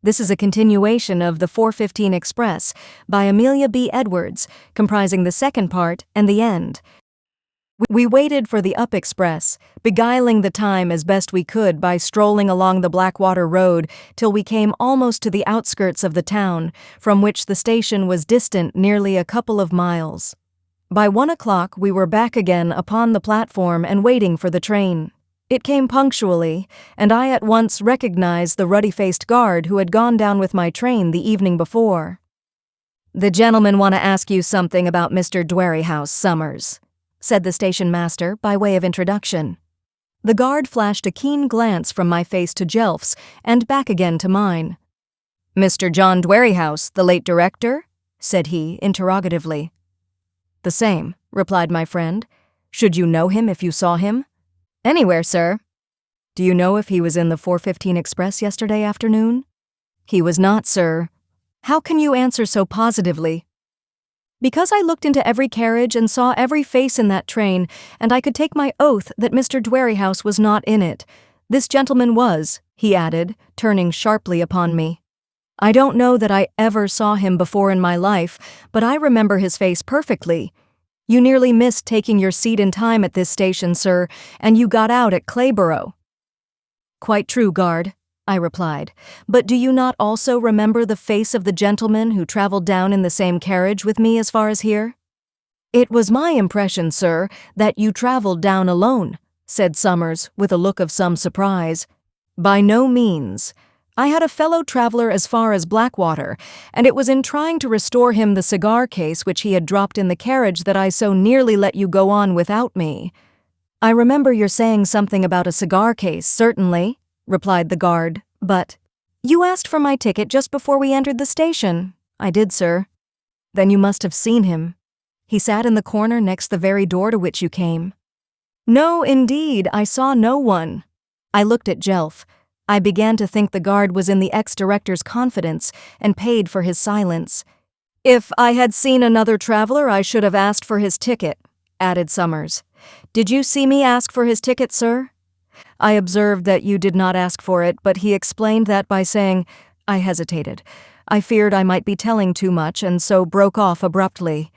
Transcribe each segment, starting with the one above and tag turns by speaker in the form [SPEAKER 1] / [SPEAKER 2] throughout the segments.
[SPEAKER 1] This is a continuation of The 4:15 Express by Amelia B. Edwards, comprising the second part and the end. We waited for the Up Express, beguiling the time as best we could by strolling along the Blackwater Road till we came almost to the outskirts of the town, from which the station was distant nearly a couple of miles. By 1 o'clock we were back again upon the platform and waiting for the train. It came punctually, and I at once recognized the ruddy-faced guard who had gone down with my train the evening before. "The gentlemen want to ask you something about Mr. Dwerryhouse, Summers," said the station master by way of introduction. The guard flashed a keen glance from my face to Jelf's and back again to mine. "Mr. John Dwerryhouse, the late director?" said he interrogatively. "The same," replied my friend. "Should you know him if you saw him?" "Anywhere, sir." "Do you know if he was in the 4:15 Express yesterday afternoon?" "He was not, sir." "How can you answer so positively?" "Because I looked into every carriage and saw every face in that train, and I could take my oath that Mr. Dwerryhouse was not in it. This gentleman was," he added, turning sharply upon me. "I don't know that I ever saw him before in my life, but I remember his face perfectly. You nearly missed taking your seat in time at this station, sir, and you got out at Clayborough." "Quite true, guard," I replied. "But do you not also remember the face of the gentleman who traveled down in the same carriage with me as far as here?" "It was my impression, sir, that you traveled down alone," said Summers with a look of some surprise. "By no means. I had a fellow traveler as far as Blackwater, and it was in trying to restore him the cigar case which he had dropped in the carriage that I so nearly let you go on without me." "I remember your saying something about a cigar case, certainly," replied the guard, "but—" "You asked for my ticket just before we entered the station." "I did, sir." "Then you must have seen him. He sat in the corner next the very door to which you came." "No, indeed, I saw no one." I looked at Jelf. I began to think the guard was in the ex-director's confidence and paid for his silence. "If I had seen another traveler, I should have asked for his ticket," added Summers. "Did you see me ask for his ticket, sir?" "I observed that you did not ask for it, but he explained that by saying—" I hesitated. I feared I might be telling too much and so broke off abruptly.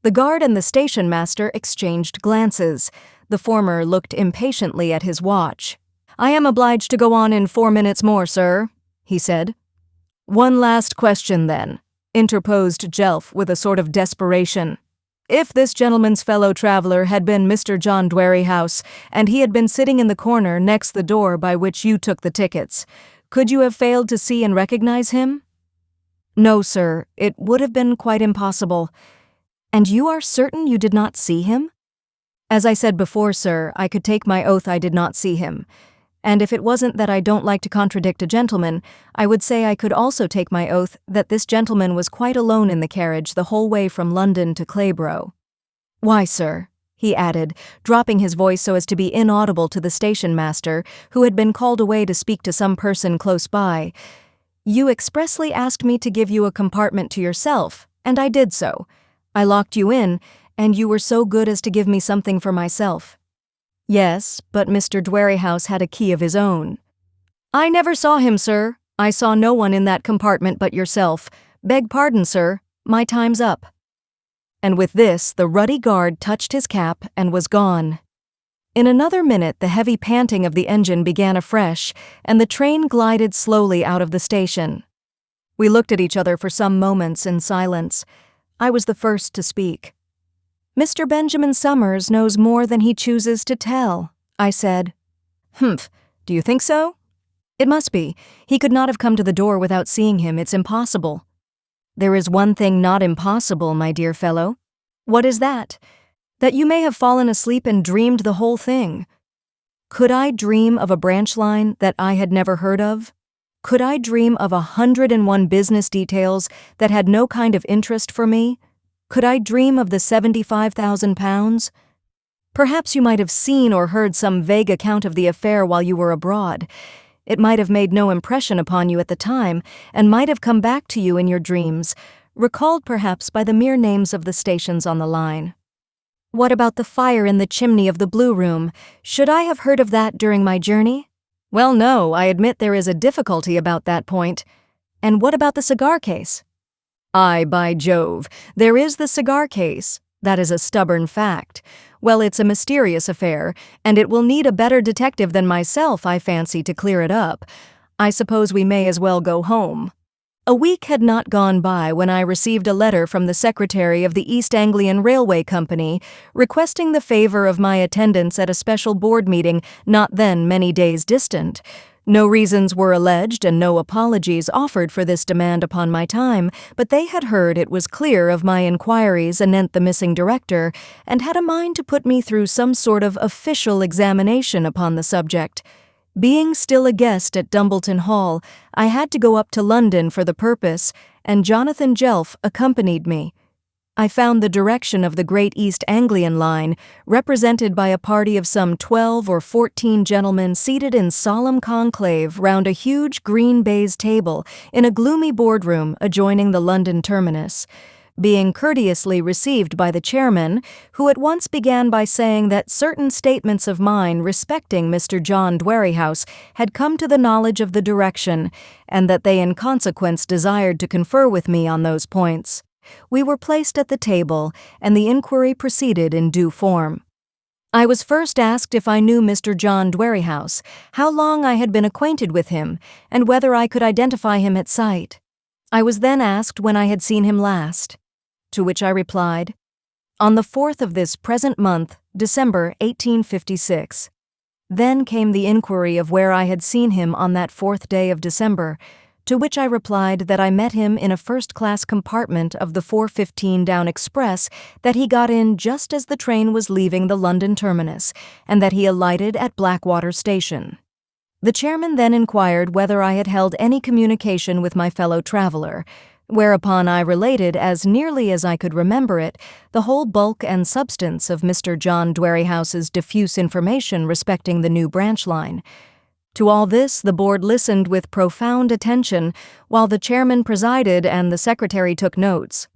[SPEAKER 1] The guard and the station master exchanged glances. The former looked impatiently at his watch. "I am obliged to go on in 4 minutes more, sir," he said. "One last question, then," interposed Jelf with a sort of desperation. "If this gentleman's fellow traveler had been Mr. John Dwerryhouse, and he had been sitting in the corner next the door by which you took the tickets, could you have failed to see and recognize him?" "No, sir, it would have been quite impossible." "And you are certain you did not see him?" "As I said before, sir, I could take my oath I did not see him. And if it wasn't that I don't like to contradict a gentleman, I would say I could also take my oath that this gentleman was quite alone in the carriage the whole way from London to Clayborough. Why, sir," he added, dropping his voice so as to be inaudible to the station master, who had been called away to speak to some person close by, "you expressly asked me to give you a compartment to yourself, and I did so. I locked you in, and you were so good as to give me something for myself." "Yes, but Mr. Dwerryhouse had a key of his own." "I never saw him, sir. I saw no one in that compartment but yourself. Beg pardon, sir. My time's up." And with this, the ruddy guard touched his cap and was gone. In another minute, the heavy panting of the engine began afresh, and the train glided slowly out of the station. We looked at each other for some moments in silence. I was the first to speak. "Mr. Benjamin Summers knows more than he chooses to tell," I said. "Humph, do you think so?" "It must be. He could not have come to the door without seeing him. It's impossible." "There is one thing not impossible, my dear fellow." "What is that?" "That you may have fallen asleep and dreamed the whole thing." Could I dream of a branch line that I had never heard of? Could I dream of 101 business details that had no kind of interest for me? Could I dream of the £75,000? Perhaps you might have seen or heard some vague account of the affair while you were abroad. It might have made no impression upon you at the time, and might have come back to you in your dreams, recalled perhaps by the mere names of the stations on the line. What about the fire in the chimney of the Blue Room? Should I have heard of that during my journey? Well, no, I admit there is a difficulty about that point. And what about the cigar case? Aye, by Jove, there is the cigar case. That is a stubborn fact. Well, it's a mysterious affair, and it will need a better detective than myself, I fancy, to clear it up. I suppose we may as well go home. A week had not gone by when I received a letter from the secretary of the East Anglian Railway Company requesting the favor of my attendance at a special board meeting not then many days distant. No reasons were alleged and no apologies offered for this demand upon my time, but they had heard it was clear of my inquiries anent the missing director and had a mind to put me through some sort of official examination upon the subject. Being still a guest at Dumbleton Hall, I had to go up to London for the purpose, and Jonathan Jelf accompanied me. I found the direction of the Great East Anglian Line represented by a party of some 12 or 14 gentlemen seated in solemn conclave round a huge green baize table in a gloomy boardroom adjoining the London terminus. Being courteously received by the chairman, who at once began by saying that certain statements of mine respecting Mr. John Dwerrihouse had come to the knowledge of the direction, and that they in consequence desired to confer with me on those points. We were placed at the table, and the inquiry proceeded in due form. I was first asked if I knew Mr. John Dwerrihouse, how long I had been acquainted with him, and whether I could identify him at sight. I was then asked when I had seen him last. To which I replied, on the 4th of this present month, December 1856. Then came the inquiry of where I had seen him on that 4th day of December, to which I replied that I met him in a first-class compartment of the 4:15 down express, that he got in just as the train was leaving the London terminus, and that he alighted at Blackwater station. The chairman then inquired whether I had held any communication with my fellow traveler, whereupon I related, as nearly as I could remember it, the whole bulk and substance of Mr. John Dwerrihouse's diffuse information respecting the new branch line. To all this the board listened with profound attention, while the chairman presided and the secretary took notes.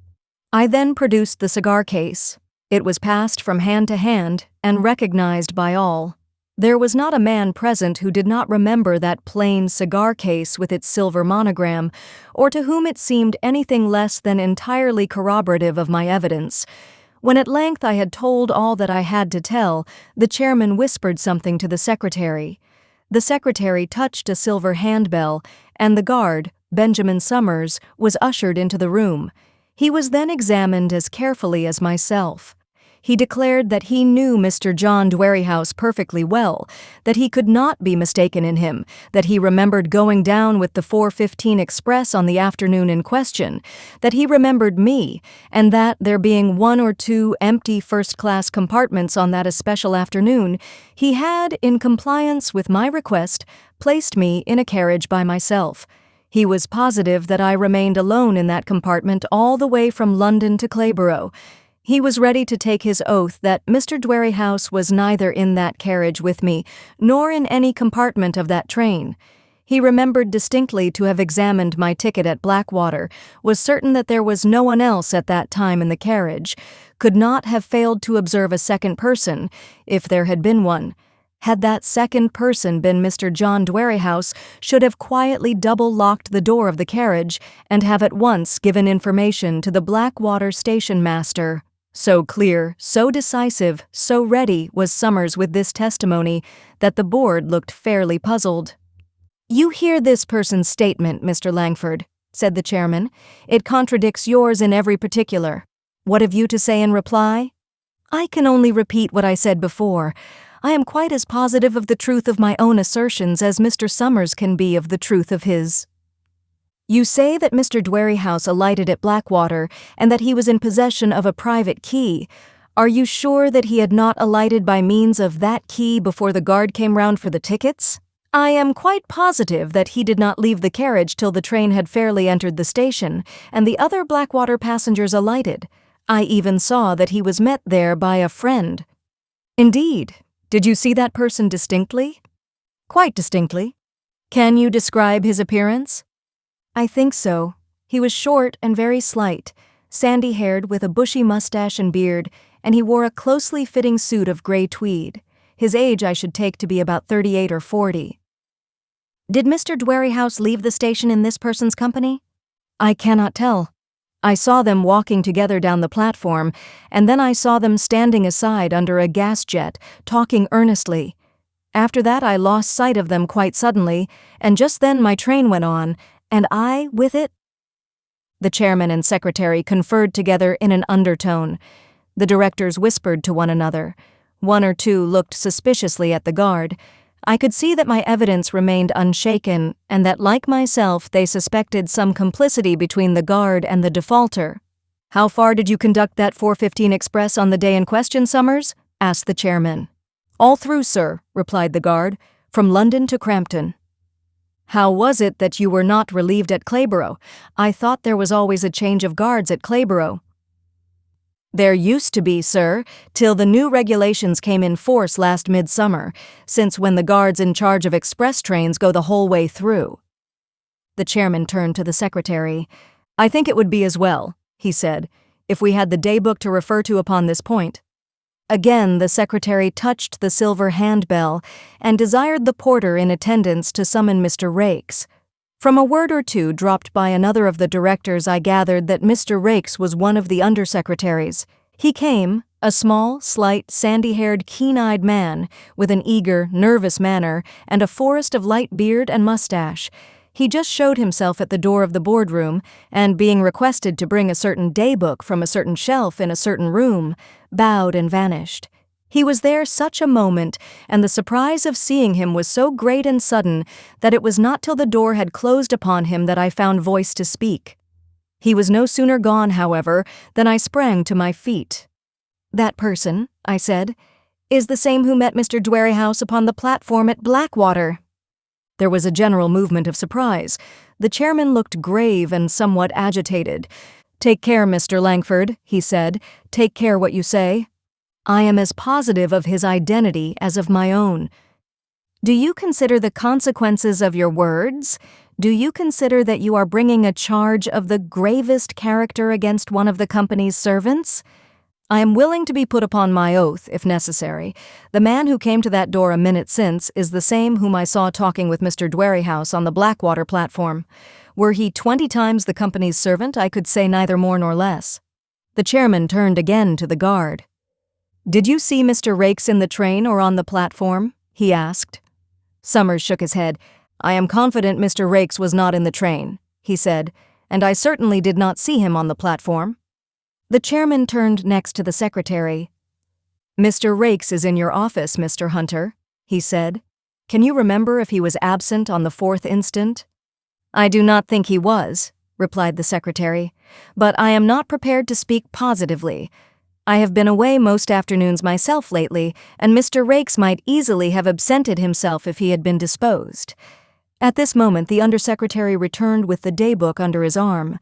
[SPEAKER 1] I then produced the cigar case. It was passed from hand to hand and recognized by all. There was not a man present who did not remember that plain cigar case with its silver monogram, or to whom it seemed anything less than entirely corroborative of my evidence. When at length I had told all that I had to tell, the chairman whispered something to the secretary. The secretary touched a silver handbell, and the guard, Benjamin Summers, was ushered into the room. He was then examined as carefully as myself. He declared that he knew Mr. John Dwerrihouse perfectly well, that he could not be mistaken in him, that he remembered going down with the 4:15 express on the afternoon in question, that he remembered me, and that, there being 1 or 2 empty first-class compartments on that especial afternoon, he had, in compliance with my request, placed me in a carriage by myself. He was positive that I remained alone in that compartment all the way from London to Clayborough. He was ready to take his oath that Mr. Dwerrihouse was neither in that carriage with me, nor in any compartment of that train. He remembered distinctly to have examined my ticket at Blackwater, was certain that there was no one else at that time in the carriage, could not have failed to observe a second person, if there had been one. Had that second person been Mr. John Dwerrihouse, should have quietly double-locked the door of the carriage, and have at once given information to the Blackwater station-master. So clear, so decisive, so ready was Summers with this testimony that the board looked fairly puzzled. "You hear this person's statement, Mr. Langford," said the chairman. "It contradicts yours in every particular. What have you to say in reply?" "I can only repeat what I said before. I am quite as positive of the truth of my own assertions as Mr. Summers can be of the truth of his." "You say that Mr. Dwerrihouse alighted at Blackwater and that he was in possession of a private key. Are you sure that he had not alighted by means of that key before the guard came round for the tickets?" "I am quite positive that he did not leave the carriage till the train had fairly entered the station and the other Blackwater passengers alighted. I even saw that he was met there by a friend." "Indeed? Did you see that person distinctly?" "Quite distinctly." "Can you describe his appearance?" "I think so. He was short and very slight, sandy-haired with a bushy mustache and beard, and he wore a closely fitting suit of grey tweed. His age I should take to be about 38 or 40. "Did Mr. Dwerrihouse leave the station in this person's company?" I cannot tell. I saw them walking together down the platform, and then I saw them standing aside under a gas jet, talking earnestly. After that I lost sight of them quite suddenly, and just then my train went on, and I with it." The chairman and secretary conferred together in an undertone. The directors whispered to one another. One or two looked suspiciously at the guard. I could see that my evidence remained unshaken, and that, like myself, they suspected some complicity between the guard and the defaulter. "How far did you conduct that 4:15 express on the day in question, Summers?" asked the chairman. "All through, sir," replied the guard, "from London to Crampton." "How was it that you were not relieved at Clayborough? I thought there was always a change of guards at Clayborough." "There used to be, sir, till the new regulations came in force last midsummer, since when the guards in charge of express trains go the whole way through." The chairman turned to the secretary. "I think it would be as well," he said, "if we had the daybook to refer to upon this point." Again the secretary touched the silver handbell and desired the porter in attendance to summon Mr. Raikes. From a word or two dropped by another of the directors I gathered that Mr. Raikes was one of the undersecretaries. He came, a small, slight, sandy-haired, keen-eyed man, with an eager, nervous manner and a forest of light beard and mustache. He just showed himself at the door of the boardroom, and being requested to bring a certain daybook from a certain shelf in a certain room, bowed and vanished. He was there such a moment, and the surprise of seeing him was so great and sudden that it was not till the door had closed upon him that I found voice to speak. He was no sooner gone, however, than I sprang to my feet. "That person," I said, "is the same who met Mr. Dwerrihouse upon the platform at Blackwater." There was a general movement of surprise. The chairman looked grave and somewhat agitated. "Take care, Mr. Langford," he said. "Take care what you say. I am as positive of his identity as of my own." "Do you consider the consequences of your words? Do you consider that you are bringing a charge of the gravest character against one of the company's servants?" "I am willing to be put upon my oath, if necessary. The man who came to that door a minute since is the same whom I saw talking with Mr. Dwerrihouse on the Blackwater platform. Were he 20 times the company's servant, I could say neither more nor less." The chairman turned again to the guard. "Did you see Mr. Raikes in the train or on the platform?" he asked. Summers shook his head. "I am confident Mr. Raikes was not in the train," he said, "and I certainly did not see him on the platform." The chairman turned next to the secretary. "Mr. Raikes is in your office, Mr. Hunter," he said. "Can you remember if he was absent on the 4th instant?" "I do not think he was," replied the secretary, "but I am not prepared to speak positively. I have been away most afternoons myself lately, and Mr. Raikes might easily have absented himself if he had been disposed." At this moment the undersecretary returned with the daybook under his arm.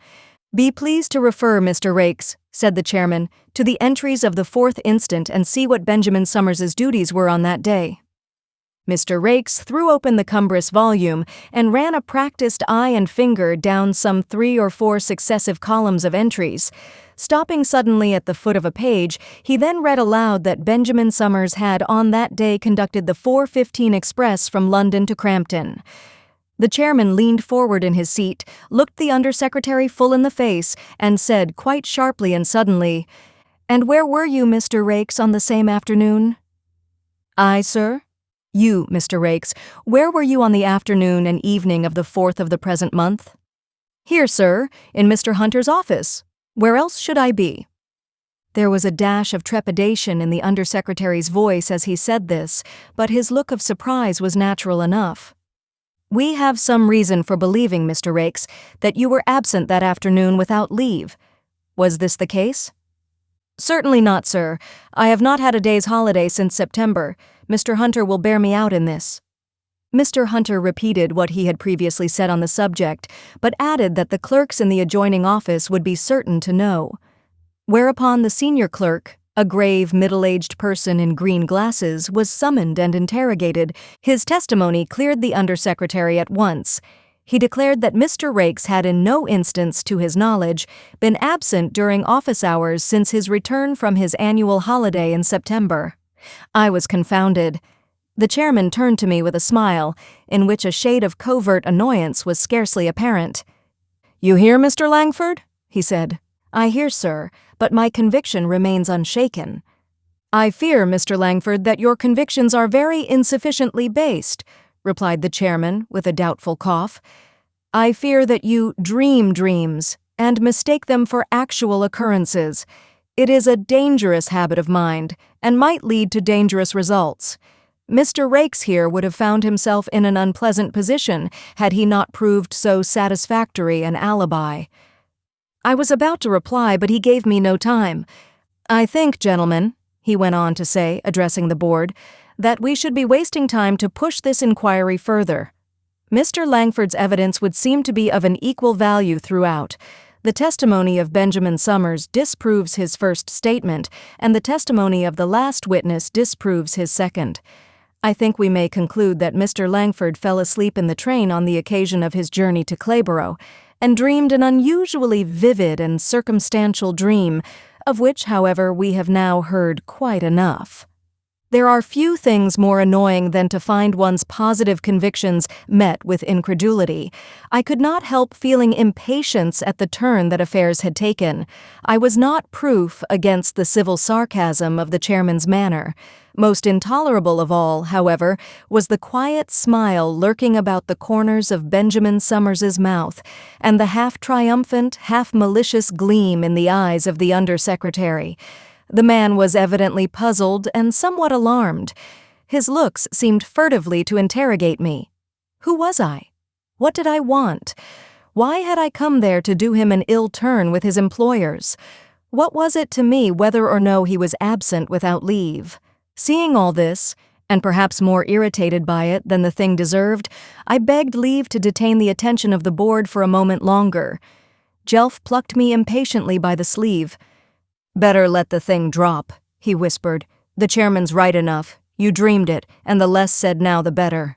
[SPEAKER 1] "Be pleased to refer, Mr. Raikes," said the chairman, "to the entries of the 4th instant and see what Benjamin Summers's duties were on that day." Mr. Raikes threw open the cumbrous volume and ran a practiced eye and finger down some 3 or 4 successive columns of entries. Stopping suddenly at the foot of a page, he then read aloud that Benjamin Summers had on that day conducted the 4:15 express from London to Crampton. The chairman leaned forward in his seat, looked the undersecretary full in the face, and said quite sharply and suddenly, "And where were you, Mr. Raikes, on the same afternoon?" "I, sir?" "You, Mr. Raikes, where were you on the afternoon and evening of the 4th of the present month?" "Here, sir, in Mr. Hunter's office. Where else should I be?" There was a dash of trepidation in the undersecretary's voice as he said this, but his look of surprise was natural enough. "We have some reason for believing, Mr. Raikes, that you were absent that afternoon without leave. Was this the case?" "Certainly not, sir. I have not had a day's holiday since September. Mr. Hunter will bear me out in this." Mr. Hunter repeated what he had previously said on the subject, but added that the clerks in the adjoining office would be certain to know. Whereupon the senior clerk, a grave, middle-aged person in green glasses, was summoned and interrogated. His testimony cleared the undersecretary at once. He declared that Mr. Raikes had in no instance, to his knowledge, been absent during office hours since his return from his annual holiday in September. I was confounded. The chairman turned to me with a smile, in which a shade of covert annoyance was scarcely apparent. "You hear, Mr. Langford?" he said. "I hear, sir, but my conviction remains unshaken." "I fear, Mr. Langford, that your convictions are very insufficiently based," replied the chairman with a doubtful cough. "I fear that you dream dreams and mistake them for actual occurrences. It is a dangerous habit of mind and might lead to dangerous results. Mr. Rakes here would have found himself in an unpleasant position had he not proved so satisfactory an alibi." I was about to reply, but he gave me no time. "I think, gentlemen," he went on to say, addressing the board, "that we should be wasting time to push this inquiry further. Mr. Langford's evidence would seem to be of an equal value throughout. The testimony of Benjamin Summers disproves his first statement, and the testimony of the last witness disproves his second. I think we may conclude that Mr. Langford fell asleep in the train on the occasion of his journey to Clayborough, and dreamed an unusually vivid and circumstantial dream, of which, however, we have now heard quite enough. There are few things more annoying than to find one's positive convictions met with incredulity. I could not help feeling impatience at the turn that affairs had taken. I was not proof against the civil sarcasm of the chairman's manner. Most intolerable of all, however, was the quiet smile lurking about the corners of Benjamin Summers's mouth, and the half-triumphant, half-malicious gleam in the eyes of the undersecretary. The man was evidently puzzled and somewhat alarmed. His looks seemed furtively to interrogate me. Who was I? What did I want? Why had I come there to do him an ill turn with his employers? What was it to me whether or no he was absent without leave? Seeing all this, and perhaps more irritated by it than the thing deserved, I begged leave to detain the attention of the board for a moment longer. Jelf plucked me impatiently by the sleeve. "Better let the thing drop," he whispered. "The chairman's right enough. You dreamed it, and the less said now the better."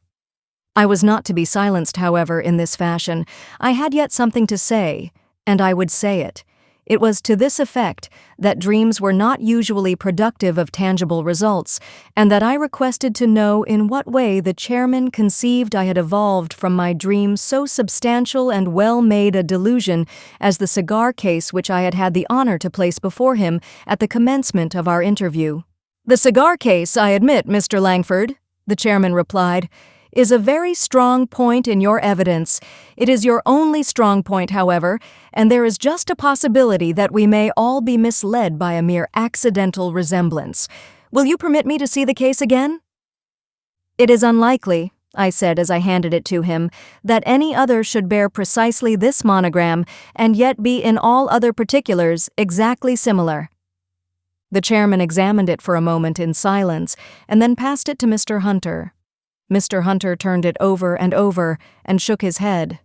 [SPEAKER 1] I was not to be silenced, however, in this fashion. I had yet something to say, and I would say it. It was to this effect, that dreams were not usually productive of tangible results, and that I requested to know in what way the chairman conceived I had evolved from my dream so substantial and well-made a delusion as the cigar case which I had had the honor to place before him at the commencement of our interview. "The cigar case, I admit, Mr. Langford," the chairman replied, "is a very strong point in your evidence. It is your only strong point, however, and there is just a possibility that we may all be misled by a mere accidental resemblance. Will you permit me to see the case again?" "It is unlikely," I said as I handed it to him, "that any other should bear precisely this monogram and yet be in all other particulars exactly similar." The chairman examined it for a moment in silence and then passed it to Mr. Hunter. Mr. Hunter turned it over and shook his head.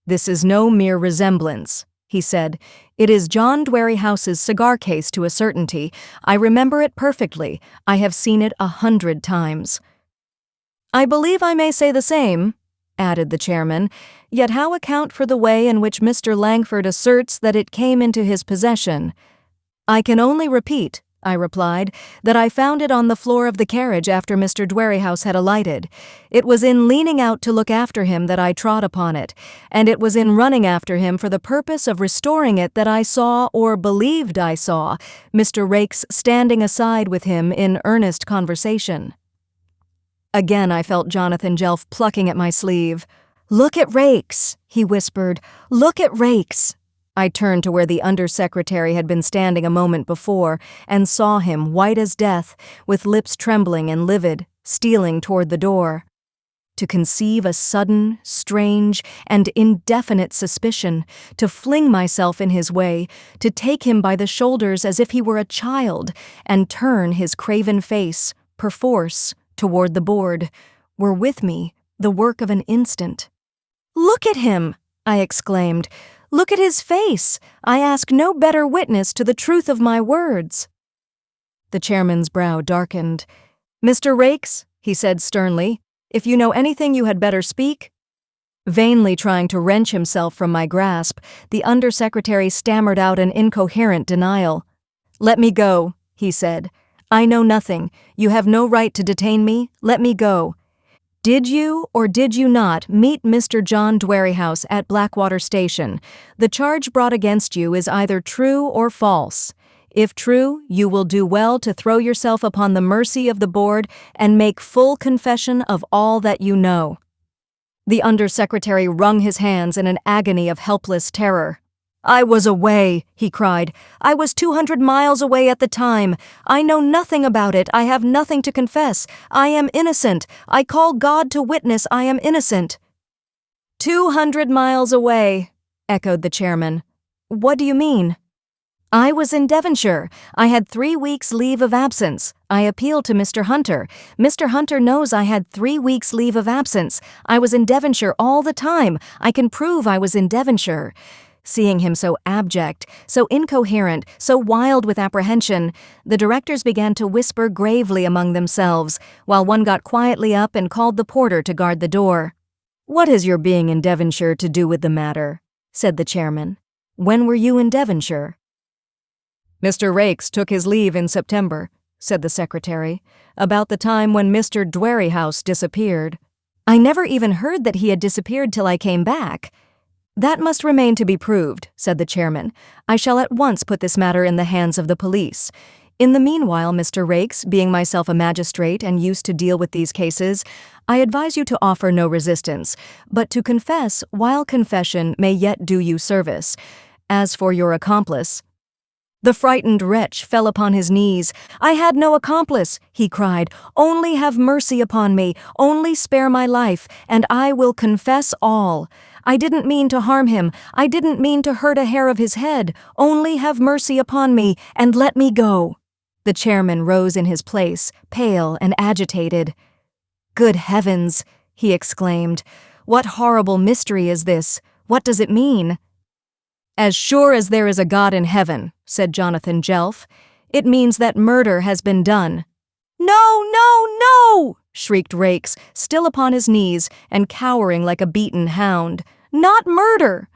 [SPEAKER 1] "This is no mere resemblance," he said. "It is John Dwerryhouse's cigar case to a certainty. I remember it perfectly. I have seen it 100 times. "I believe I may say the same," added the chairman. "Yet how account for the way in which Mr. Langford asserts that it came into his possession?" "I can only repeat," I replied, "that I found it on the floor of the carriage after Mr. Dwerryhouse had alighted. It was in leaning out to look after him that I trod upon it, and it was in running after him for the purpose of restoring it that I saw, or believed I saw, Mr. Rakes standing aside with him in earnest conversation." Again I felt Jonathan Jelf plucking at my sleeve. "Look at Rakes," he whispered. "Look at Rakes." I turned to where the undersecretary had been standing a moment before and saw him, white as death, with lips trembling and livid, stealing toward the door. To conceive a sudden, strange, and indefinite suspicion, to fling myself in his way, to take him by the shoulders as if he were a child, and turn his craven face, perforce, toward the board, were with me the work of an instant. "Look at him!" I exclaimed. "Look at his face! I ask no better witness to the truth of my words." The chairman's brow darkened. "Mr. Rakes," he said sternly, "if you know anything you had better speak." Vainly trying to wrench himself from my grasp, the undersecretary stammered out an incoherent denial. "Let me go," he said. "I know nothing. You have no right to detain me. Let me go." Did you or did you not meet Mr. John Dwerrihouse at Blackwater Station? The charge brought against you is either true or false. If true, you will do well to throw yourself upon the mercy of the board and make full confession of all that you know." The undersecretary wrung his hands in an agony of helpless terror. "I was away," he cried. "I was 200 miles away at the time. I know nothing about it. I have nothing to confess. I am innocent. I call God to witness I am innocent." 200 miles away," echoed the chairman. "What do you mean?" "I was in Devonshire. I had 3 weeks' leave of absence. I appealed to Mr. Hunter. Mr. Hunter knows I had 3 weeks' leave of absence. I was in Devonshire all the time. I can prove I was in Devonshire." Seeing him so abject, so incoherent, so wild with apprehension, the directors began to whisper gravely among themselves, while one got quietly up and called the porter to guard the door. "What has your being in Devonshire to do with the matter?" said the chairman. "When were you in Devonshire?" "Mr. Raikes took his leave in September," said the secretary, "about the time when Mr. Dwerrihouse disappeared." "I never even heard that he had disappeared till I came back." "That must remain to be proved," said the chairman. "I shall at once put this matter in the hands of the police. In the meanwhile, Mr. Raikes, being myself a magistrate and used to deal with these cases, I advise you to offer no resistance, but to confess while confession may yet do you service. As for your accomplice—" The frightened wretch fell upon his knees. "I had no accomplice," he cried. "Only have mercy upon me, only spare my life, and I will confess all. I didn't mean to harm him, I didn't mean to hurt a hair of his head. Only have mercy upon me, and let me go." The chairman rose in his place, pale and agitated. "Good heavens!" he exclaimed. "What horrible mystery is this? What does it mean?" "As sure as there is a God in heaven," said Jonathan Jelf, "it means that murder has been done." "No, no, no!" shrieked Raikes, still upon his knees and cowering like a beaten hound. "Not murder!"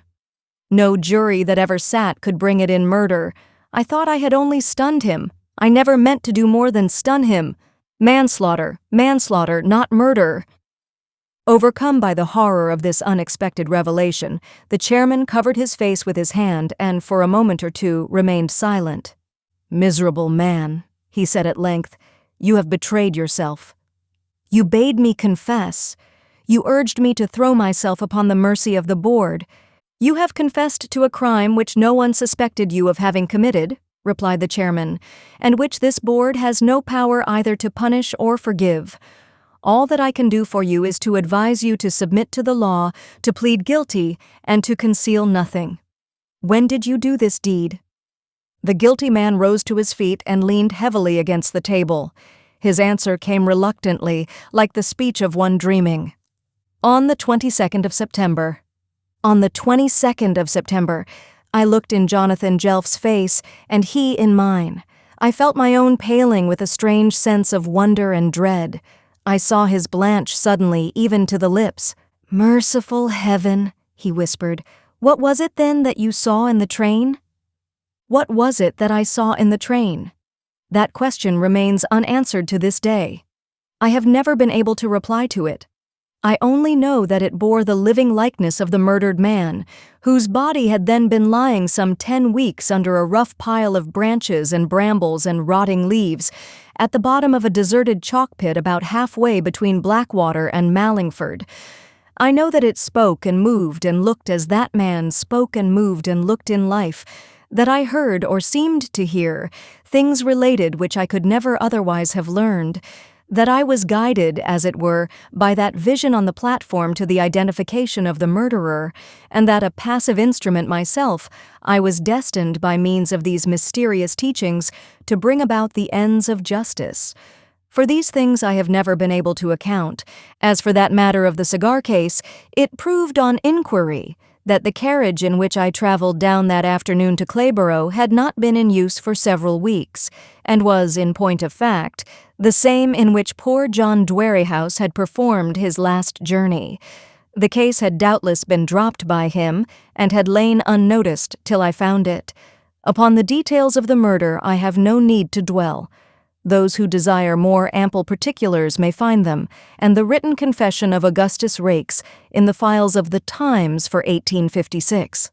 [SPEAKER 1] "No jury that ever sat could bring it in murder. I thought I had only stunned him. I never meant to do more than stun him. Manslaughter, manslaughter, not murder." Overcome by the horror of this unexpected revelation, the chairman covered his face with his hand and for a moment or two remained silent. "Miserable man," he said at length, "you have betrayed yourself. You bade me confess. You urged me to throw myself upon the mercy of the board. You have confessed to a crime which no one suspected you of having committed," replied the chairman, "and which this board has no power either to punish or forgive. All that I can do for you is to advise you to submit to the law, to plead guilty, and to conceal nothing. When did you do this deed?" The guilty man rose to his feet and leaned heavily against the table. His answer came reluctantly, like the speech of one dreaming. "On the 22nd of September." "On the 22nd of September." I looked in Jonathan Jelf's face, and he in mine. I felt my own paling with a strange sense of wonder and dread. I saw his blanch suddenly, even to the lips. "Merciful heaven," he whispered. "What was it then that you saw in the train?" What was it that I saw in the train? That question remains unanswered to this day. I have never been able to reply to it. I only know that it bore the living likeness of the murdered man, whose body had then been lying some 10 weeks under a rough pile of branches and brambles and rotting leaves, at the bottom of a deserted chalk pit about halfway between Blackwater and Mallingford. I know that it spoke and moved and looked as that man spoke and moved and looked in life, that I heard or seemed to hear things related which I could never otherwise have learned, that I was guided, as it were, by that vision on the platform to the identification of the murderer, and that a passive instrument myself, I was destined by means of these mysterious teachings to bring about the ends of justice. For these things I have never been able to account. As for that matter of the cigar case, it proved on inquiry that the carriage in which I traveled down that afternoon to Clayborough had not been in use for several weeks, and was, in point of fact, the same in which poor John Dwerrihouse had performed his last journey. The case had doubtless been dropped by him, and had lain unnoticed till I found it. Upon the details of the murder I have no need to dwell. Those who desire more ample particulars may find them, and the written confession of Augustus Raikes in the files of the Times for 1856.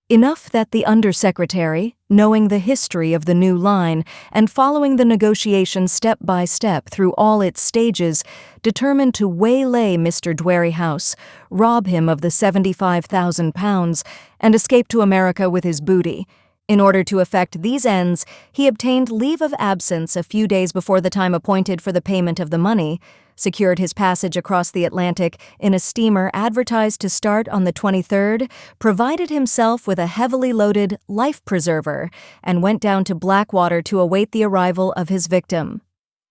[SPEAKER 1] Enough that the undersecretary, knowing the history of the new line and following the negotiation step by step through all its stages, determined to waylay Mr. Dwerrihouse, rob him of the £75,000, and escape to America with his booty. In order to effect these ends, he obtained leave of absence a few days before the time appointed for the payment of the money, secured his passage across the Atlantic in a steamer advertised to start on the 23rd, provided himself with a heavily loaded life preserver, and went down to Blackwater to await the arrival of his victim.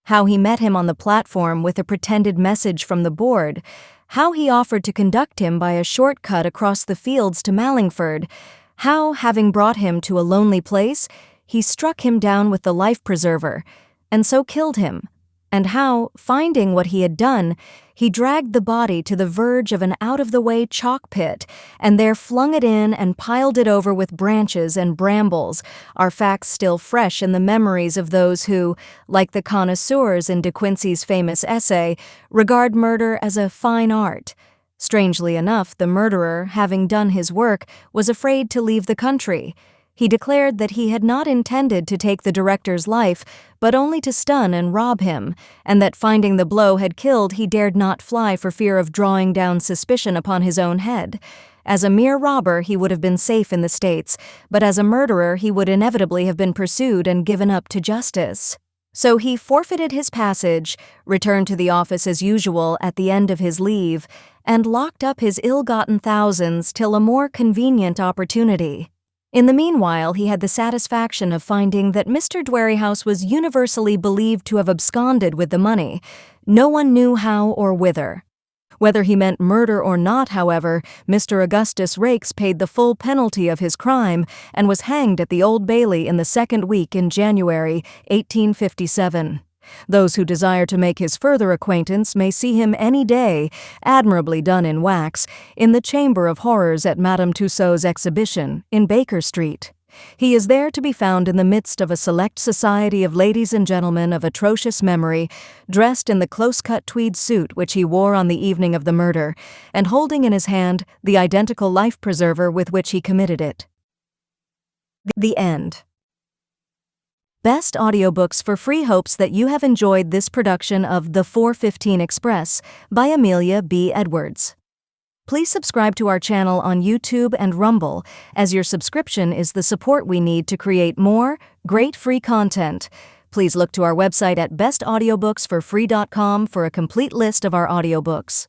[SPEAKER 1] How he met him on the platform with a pretended message from the board, how he offered to conduct him by a short cut across the fields to Mallingford, how, having brought him to a lonely place, he struck him down with the life preserver, and so killed him, and how, finding what he had done, he dragged the body to the verge of an out-of-the-way chalk pit, and there flung it in and piled it over with branches and brambles, are facts still fresh in the memories of those who, like the connoisseurs in De Quincey's famous essay, regard murder as a fine art. Strangely enough, the murderer, having done his work, was afraid to leave the country. He declared that he had not intended to take the director's life, but only to stun and rob him, and that finding the blow had killed, he dared not fly for fear of drawing down suspicion upon his own head. As a mere robber, he would have been safe in the States, but as a murderer, he would inevitably have been pursued and given up to justice. So he forfeited his passage, returned to the office as usual at the end of his leave, and locked up his ill-gotten thousands till a more convenient opportunity. In the meanwhile, he had the satisfaction of finding that Mr. Dwerrihouse was universally believed to have absconded with the money. No one knew how or whither. Whether he meant murder or not, however, Mr. Augustus Raikes paid the full penalty of his crime and was hanged at the Old Bailey in the second week in January 1857. Those who desire to make his further acquaintance may see him any day, admirably done in wax, in the Chamber of Horrors at Madame Tussaud's exhibition in Baker Street. He is there to be found in the midst of a select society of ladies and gentlemen of atrocious memory, dressed in the close-cut tweed suit which he wore on the evening of the murder, and holding in his hand the identical life-preserver with which he committed it. The end. Best Audiobooks for Free hopes that you have enjoyed this production of The 415 Express by Amelia B. Edwards. Please subscribe to our channel on YouTube and Rumble, as your subscription is the support we need to create more great free content. Please look to our website at bestaudiobooksforfree.com for a complete list of our audiobooks.